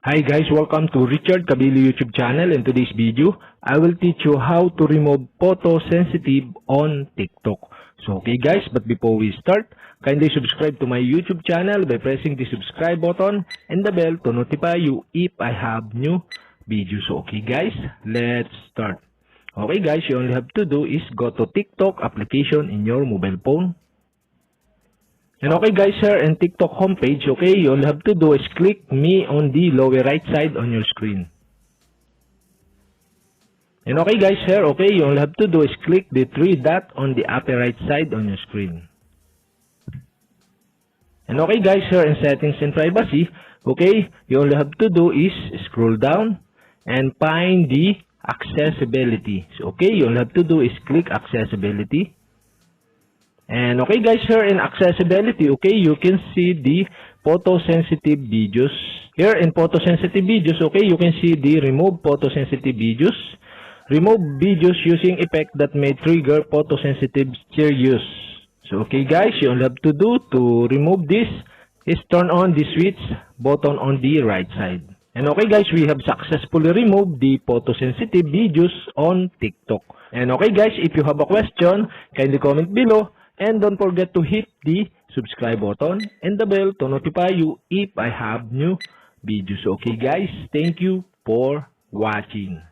Hi guys, welcome to Richard Cabile YouTube channel. In today's video, I will teach you how to remove photosensitive on TikTok. So okay guys, but before we start, kindly subscribe to my YouTube channel by pressing the subscribe button and the bell to notify you if I have new videos. So okay guys, let's start. Okay guys, you only have to do is go to TikTok application in your mobile phone. And okay guys, here in TikTok homepage, okay, you all have to do is click me on the lower right side on your screen. And okay guys, here, okay, you all have to do is click the three dot on the upper right side on your screen. And okay guys, here in settings and privacy, okay, you all have to do is scroll down and find the accessibility. So okay, you all have to do is click accessibility. And okay guys, here in accessibility, okay, you can see the photosensitive videos. Here in photosensitive videos, okay, you can see the remove photosensitive videos. Remove videos using effect that may trigger photosensitive share use. So okay guys, you all have to do to remove this is turn on the switch button on the right side. And okay guys, we have successfully removed the photosensitive videos on TikTok. And okay guys, if you have a question, kindly comment below. And don't forget to hit the subscribe button and the bell to notify you if I have new videos. Okay guys, thank you for watching.